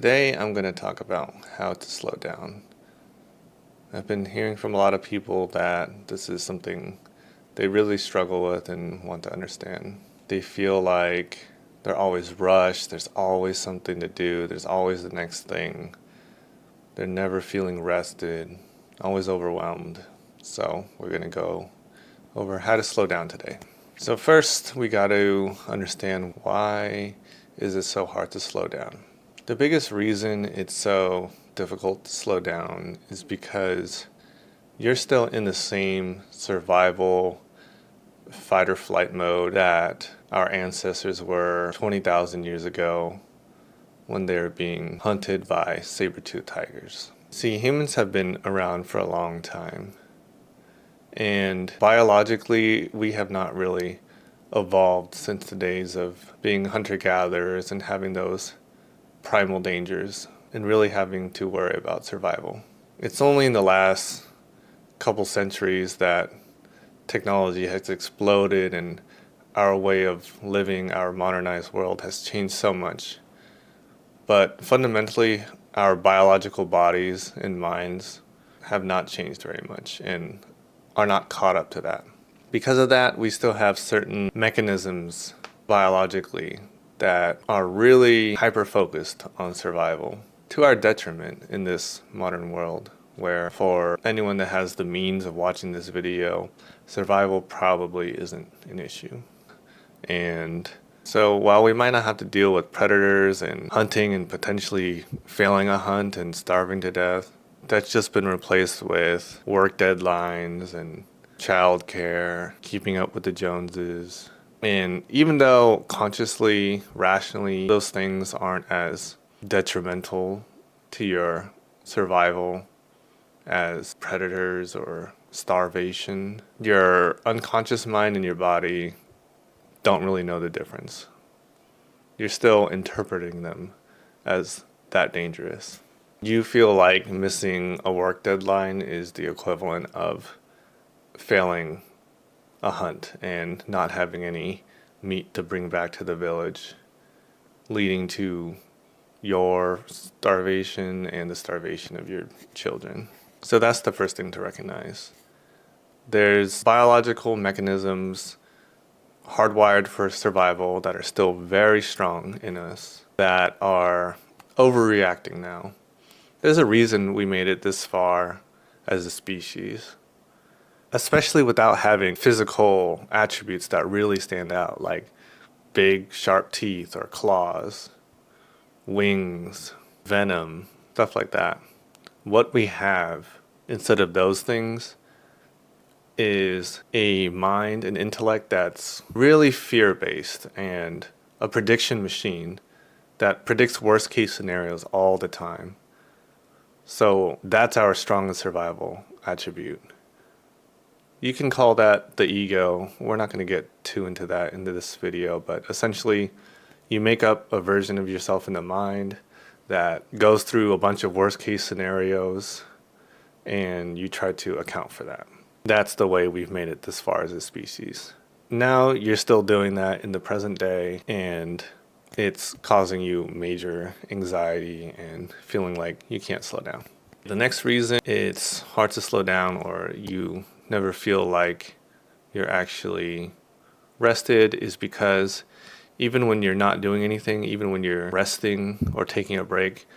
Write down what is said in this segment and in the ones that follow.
Today I'm going to talk about how to slow down. I've been hearing from a lot of people that this is something they really struggle with and want to understand. They feel like they're always rushed, there's always something to do, there's always the next thing. They're never feeling rested, always overwhelmed. So we're going to go over how to slow down today. So first we got to understand, why is it so hard to slow down? The biggest reason it's so difficult to slow down is because you're still in the same survival fight or flight mode that our ancestors were 20,000 years ago when they were being hunted by saber-toothed tigers. See, humans have been around for a long time, and biologically we have not really evolved since the days of being hunter-gatherers and having those primal dangers and really having to worry about survival. It's only in the last couple centuries that technology has exploded and our way of living, our modernized world, has changed so much. But fundamentally, our biological bodies and minds have not changed very much and are not caught up to that. Because of that, we still have certain mechanisms biologically that are really hyper-focused on survival, to our detriment in this modern world, where for anyone that has the means of watching this video, survival probably isn't an issue. And so while we might not have to deal with predators and hunting and potentially failing a hunt and starving to death, that's just been replaced with work deadlines and childcare, keeping up with the Joneses. And even though consciously, rationally, those things aren't as detrimental to your survival as predators or starvation, your unconscious mind and your body don't really know the difference. You're still interpreting them as that dangerous. You feel like missing a work deadline is the equivalent of failing a hunt and not having any meat to bring back to the village, leading to your starvation and the starvation of your children. So that's the first thing to recognize. There's biological mechanisms hardwired for survival that are still very strong in us that are overreacting now. There's a reason we made it this far as a species, especially without having physical attributes that really stand out, like big sharp teeth or claws, wings, venom, stuff like that. What we have instead of those things is a mind and intellect that's really fear-based and a prediction machine that predicts worst case scenarios all the time. So that's our strongest survival attribute. You can call that the ego. We're not going to get too into that into this video, but essentially you make up a version of yourself in the mind that goes through a bunch of worst case scenarios and you try to account for that. That's the way we've made it this far as a species. Now you're still doing that in the present day, and it's causing you major anxiety and feeling like you can't slow down. The next reason it's hard to slow down, or you never feel like you're actually rested, is because even when you're not doing anything, even when you're resting or taking a break,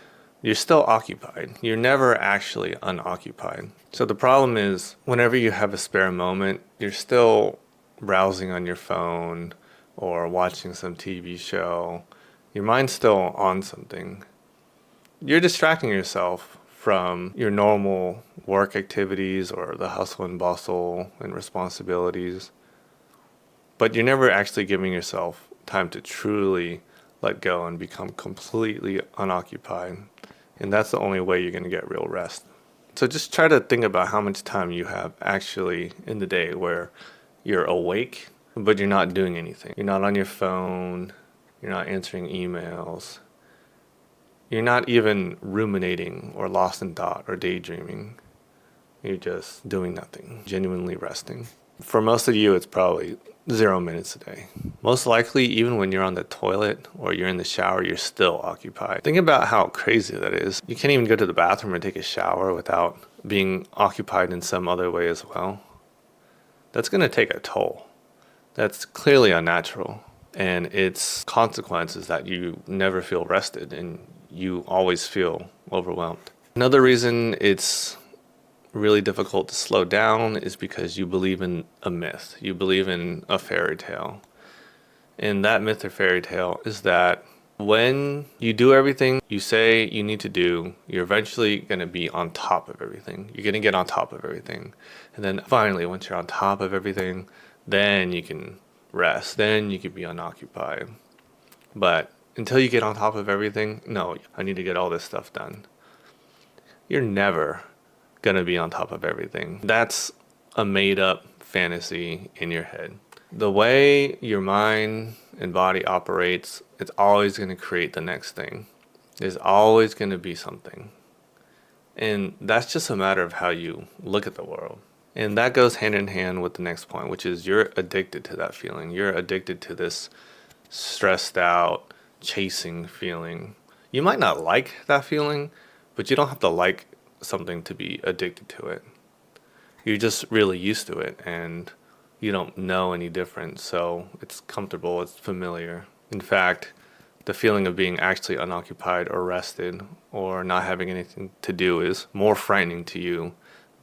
you're still occupied. You're never actually unoccupied. So the problem is, whenever you have a spare moment, you're still browsing on your phone or watching some TV show. Your mind's still on something. You're distracting yourself from your normal work activities or the hustle and bustle and responsibilities. But you're never actually giving yourself time to truly let go and become completely unoccupied. And that's the only way you're going to get real rest. So just try to think about how much time you have actually in the day where you're awake, but you're not doing anything. You're not on your phone. You're not answering emails. You're not even ruminating or lost in thought or daydreaming. You're just doing nothing, genuinely resting. For most of you, it's probably 0 minutes a day. Most likely, even when you're on the toilet or you're in the shower, you're still occupied. Think about how crazy that is. You can't even go to the bathroom and take a shower without being occupied in some other way as well. That's going to take a toll. That's clearly unnatural. And its consequence is that you never feel rested and you always feel overwhelmed. Another reason it's really difficult to slow down is because you believe in a myth. You believe in a fairy tale. And that myth or fairy tale is that when you do everything you say you need to do, you're eventually going to be on top of everything. You're going to get on top of everything. And then finally, once you're on top of everything, then you can rest. Then you can be unoccupied. But until you get on top of everything, no, I need to get all this stuff done. You're never going to be on top of everything. That's a made up fantasy in your head. The way your mind and body operates, it's always going to create the next thing. There's always going to be something. And that's just a matter of how you look at the world. And that goes hand in hand with the next point, which is you're addicted to that feeling. You're addicted to this stressed out, chasing feeling. You might not like that feeling, but you don't have to like something to be addicted to it. You're just really used to it and you don't know any different, so it's comfortable, it's familiar. In fact, the feeling of being actually unoccupied or rested or not having anything to do is more frightening to you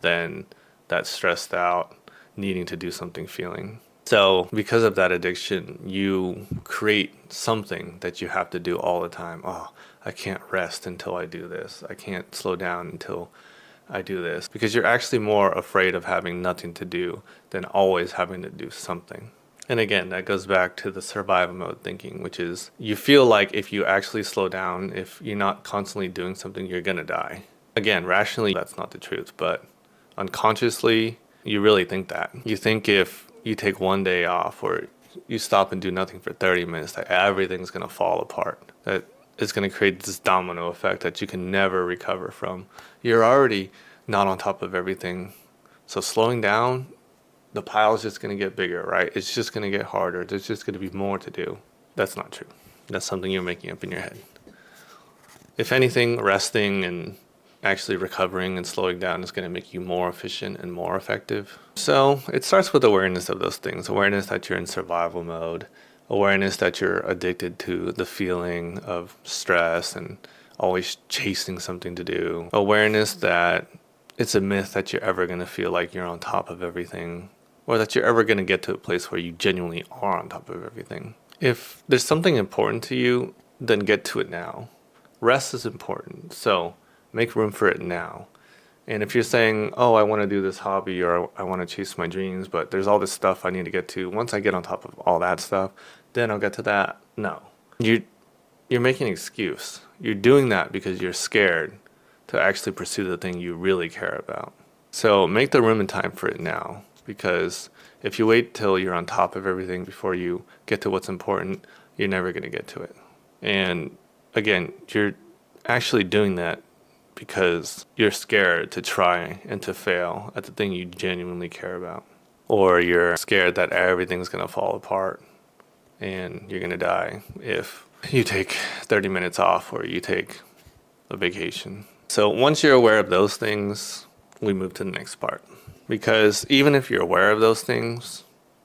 than that stressed out, needing to do something feeling. So because of that addiction, you create something that you have to do all the time. Oh, I can't rest until I do this. I can't slow down until I do this. Because you're actually more afraid of having nothing to do than always having to do something. And again, that goes back to the survival mode thinking, which is you feel like if you actually slow down, if you're not constantly doing something, you're gonna die. Again, rationally, that's not the truth, but unconsciously, you really think that. You think if you take one day off or you stop and do nothing for 30 minutes, that everything's gonna fall apart. That it's gonna create this domino effect that you can never recover from. You're already not on top of everything. So slowing down, the pile's just going to get bigger, right? It's just going to get harder. There's just going to be more to do. That's not true. That's something you're making up in your head. If anything, resting and actually recovering and slowing down is going to make you more efficient and more effective. So it starts with awareness of those things. Awareness that you're in survival mode. Awareness that you're addicted to the feeling of stress and always chasing something to do. Awareness that it's a myth that you're ever going to feel like you're on top of everything, or that you're ever going to get to a place where you genuinely are on top of everything. If there's something important to you, then get to it now. Rest is important, so make room for it now. And if you're saying, oh, I want to do this hobby or I want to chase my dreams, but there's all this stuff I need to get to. Once I get on top of all that stuff, then I'll get to that. No. You're making an excuse. You're doing that because you're scared to actually pursue the thing you really care about. So make the room and time for it now. Because if you wait till you're on top of everything before you get to what's important, you're never going to get to it. And again, you're actually doing that because you're scared to try and to fail at the thing you genuinely care about. Or you're scared that everything's going to fall apart and you're going to die if you take 30 minutes off or you take a vacation. So once you're aware of those things, we move to the next part. Because even if you're aware of those things,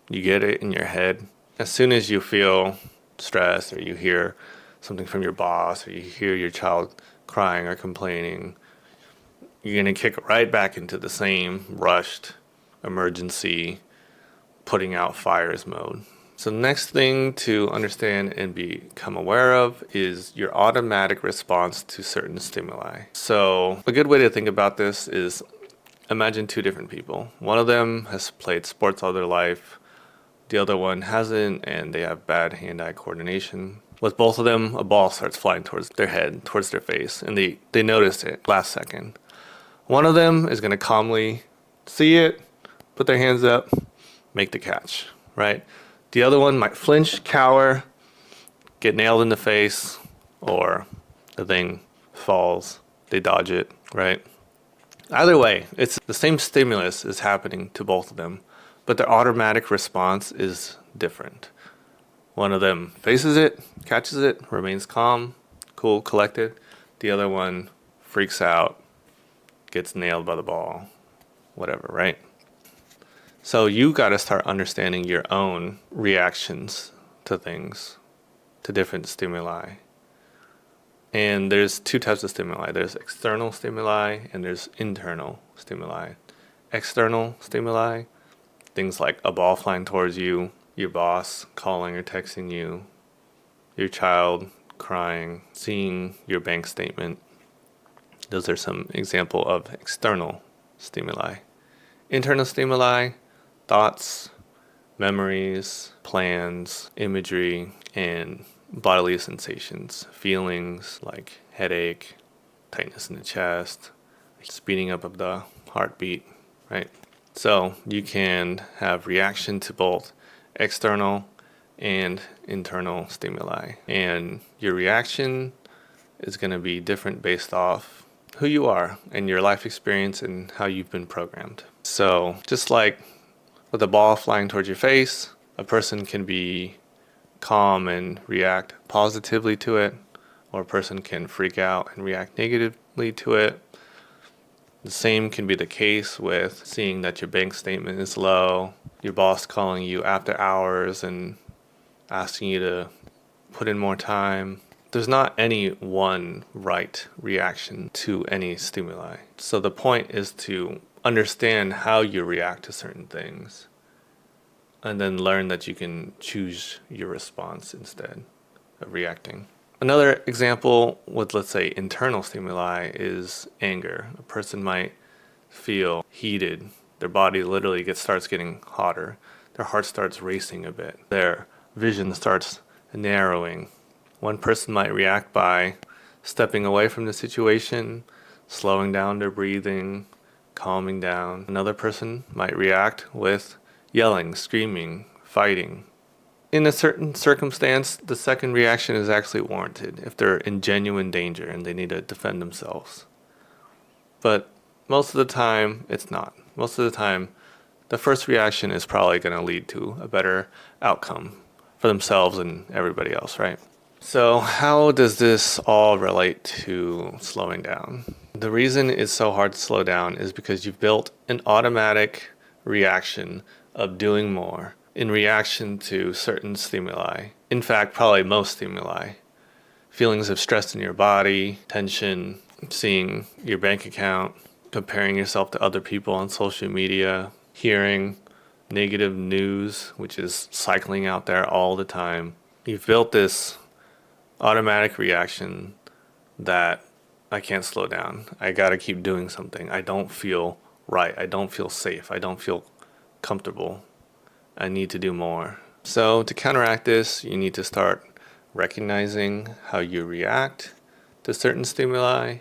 you get it in your head. As soon as you feel stressed or you hear something from your boss or you hear your child crying or complaining, you're going to kick right back into the same rushed, emergency, putting out fires mode. So the next thing to understand and become aware of is your automatic response to certain stimuli. So a good way to think about this is imagine two different people. One of them has played sports all their life. The other one hasn't, and they have bad hand-eye coordination. With both of them, a ball starts flying towards their head, towards their face, and they notice it last second. One of them is going to calmly see it, put their hands up, make the catch, right? The other one might flinch, cower, get nailed in the face, or the thing falls, they dodge it, right? Either way, it's the same stimulus is happening to both of them, but their automatic response is different. One of them faces it, catches it, remains calm, cool, collected. The other one freaks out, gets nailed by the ball, whatever, right? So you got to start understanding your own reactions to things, to different stimuli. And there's two types of stimuli. There's external stimuli and there's internal stimuli. External stimuli, things like a ball flying towards you, your boss calling or texting you, your child crying, seeing your bank statement. Those are some example of external stimuli. Internal stimuli, thoughts, memories, plans, imagery, and bodily sensations, feelings like headache, tightness in the chest, speeding up of the heartbeat, right? So you can have reaction to both external and internal stimuli. And your reaction is going to be different based off who you are and your life experience and how you've been programmed. So just like with a ball flying towards your face, a person can be calm and react positively to it, or a person can freak out and react negatively to it. The same can be the case with seeing that your bank statement is low, your boss calling you after hours and asking you to put in more time. There's not any one right reaction to any stimuli. So the point is to understand how you react to certain things and then learn that you can choose your response instead of reacting. Another example with, let's say, internal stimuli is anger. A person might feel heated. Their body literally starts getting hotter. Their heart starts racing a bit. Their vision starts narrowing. One person might react by stepping away from the situation, slowing down their breathing, calming down. Another person might react with yelling, screaming, fighting. In a certain circumstance, the second reaction is actually warranted if they're in genuine danger and they need to defend themselves. But most of the time, it's not. Most of the time, the first reaction is probably going to lead to a better outcome for themselves and everybody else, right? So how does this all relate to slowing down? The reason it's so hard to slow down is because you've built an automatic reaction of doing more in reaction to certain stimuli. In fact, probably most stimuli. Feelings of stress in your body, tension, seeing your bank account, comparing yourself to other people on social media, hearing negative news, which is cycling out there all the time. You've built this automatic reaction that I can't slow down. I gotta keep doing something. I don't feel right. I don't feel safe. I don't feel comfortable. I need to do more. So to counteract this, you need to start recognizing how you react to certain stimuli,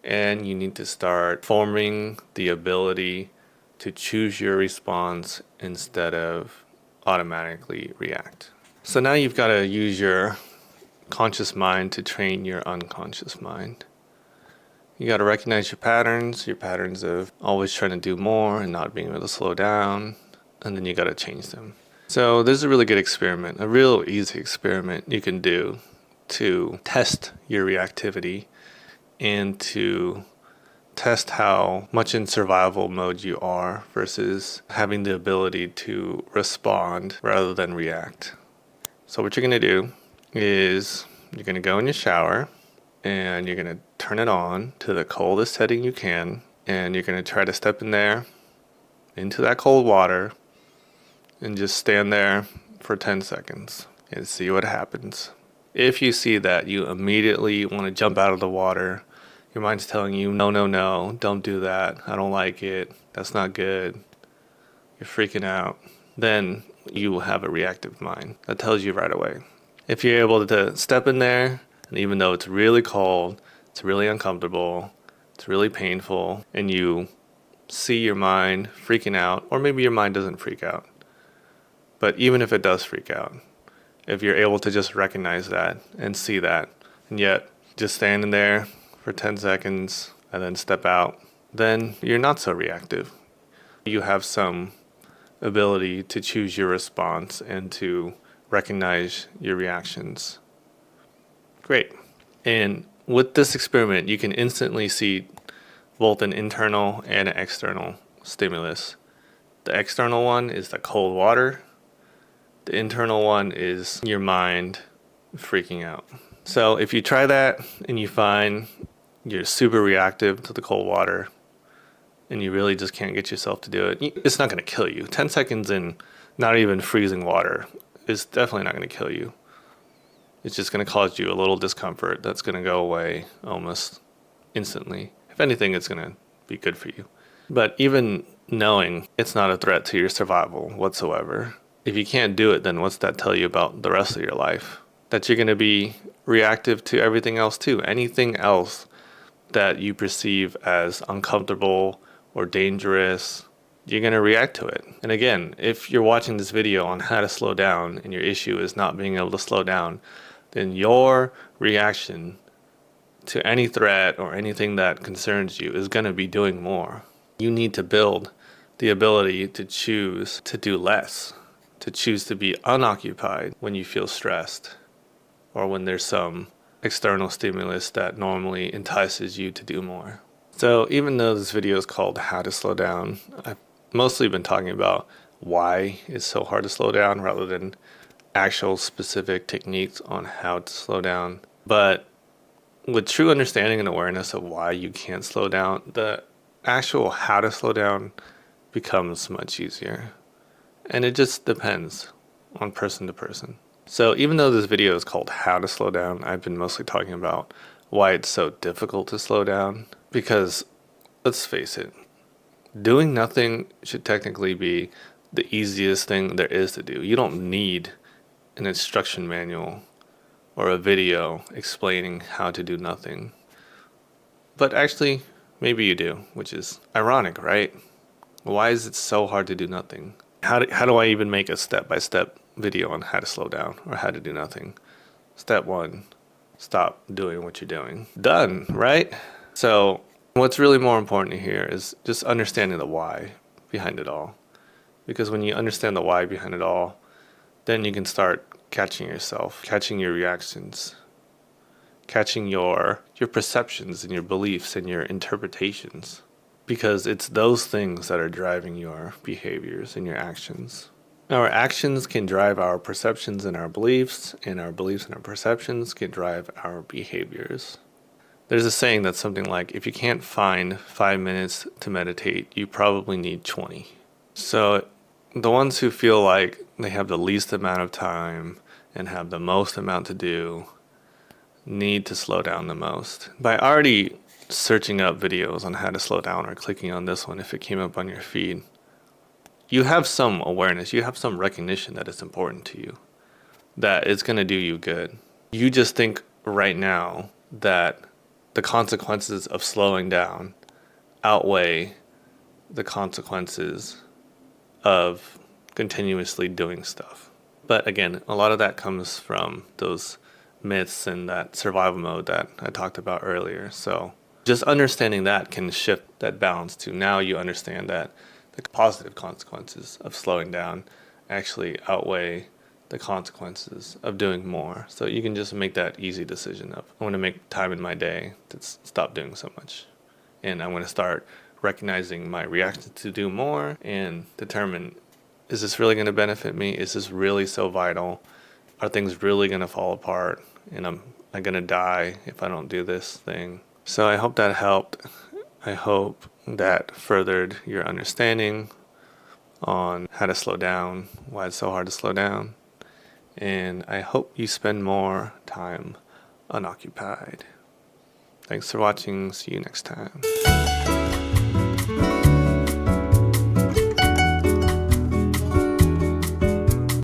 and you need to start forming the ability to choose your response instead of automatically react. So now you've got to use your conscious mind to train your unconscious mind. You got to recognize your patterns of always trying to do more and not being able to slow down, and then you got to change them. So this is a really good experiment, a real easy experiment you can do to test your reactivity and to test how much in survival mode you are versus having the ability to respond rather than react. So what you're going to do is you're going to go in your shower and you're going to turn it on to the coldest setting you can, and you're going to try to step in there into that cold water and just stand there for 10 seconds and see what happens. If you see that you immediately want to jump out of the water, your mind's telling you, no, don't do that. I don't like it. That's not good. You're freaking out. Then you will have a reactive mind that tells you right away. If you're able to step in there, and even though it's really cold, it's really uncomfortable, it's really painful, and you see your mind freaking out, or maybe your mind doesn't freak out. But even if it does freak out, if you're able to just recognize that and see that, and yet just standing there for 10 seconds and then step out, then you're not so reactive. You have some ability to choose your response and to recognize your reactions. Great. And with this experiment, you can instantly see both an internal and an external stimulus. The external one is the cold water. The internal one is your mind freaking out. So if you try that and you find you're super reactive to the cold water and you really just can't get yourself to do it, it's not going to kill you. 10 seconds in not even freezing water is definitely not going to kill you. It's just going to cause you a little discomfort that's going to go away almost instantly. If anything, it's going to be good for you. But even knowing it's not a threat to your survival whatsoever, if you can't do it, then what's that tell you about the rest of your life? That you're going to be reactive to everything else too. Anything else that you perceive as uncomfortable or dangerous, you're going to react to it. And again, if you're watching this video on how to slow down and your issue is not being able to slow down, then your reaction to any threat or anything that concerns you is going to be doing more. You need to build the ability to choose to do less, to choose to be unoccupied when you feel stressed or when there's some external stimulus that normally entices you to do more. So even though this video is called How to Slow Down, I've mostly been talking about why it's so hard to slow down rather than actual specific techniques on how to slow down. But with true understanding and awareness of why you can't slow down, the actual how to slow down becomes much easier. And it just depends on person to person. So even though this video is called How to Slow Down, I've been mostly talking about why it's so difficult to slow down. Because let's face it, doing nothing should technically be the easiest thing there is to do. You don't need an instruction manual or a video explaining how to do nothing. But actually, maybe you do, which is ironic, right? Why is it so hard to do nothing? How do I even make a step-by-step video on how to slow down or how to do nothing? Step 1, stop doing what you're doing. Done, right? So what's really more important here is just understanding the why behind it all. Because when you understand the why behind it all, then you can start catching yourself, catching your reactions, catching your perceptions and your beliefs and your interpretations. Because it's those things that are driving your behaviors and your actions. Our actions can drive our perceptions and our beliefs, and our beliefs and our perceptions can drive our behaviors. There's a saying that's something like, if you can't find 5 minutes to meditate, you probably need 20. So the ones who feel like they have the least amount of time and have the most amount to do need to slow down the most. By already searching up videos on how to slow down or clicking on this one if it came up on your feed, you have some awareness, you have some recognition that it's important to you, that it's going to do you good. You just think right now that the consequences of slowing down outweigh the consequences of continuously doing stuff. But again, a lot of that comes from those myths and that survival mode that I talked about earlier. So just understanding that can shift that balance to now you understand that the positive consequences of slowing down actually outweigh the consequences of doing more. So you can just make that easy decision of, I want to make time in my day to stop doing so much. And I want to start recognizing my reaction to do more and determine, is this really going to benefit me? Is this really so vital? Are things really going to fall apart? And am I going to die if I don't do this thing? So I hope that helped. I hope that furthered your understanding on how to slow down, why it's so hard to slow down. And I hope you spend more time unoccupied. Thanks for watching. See you next time.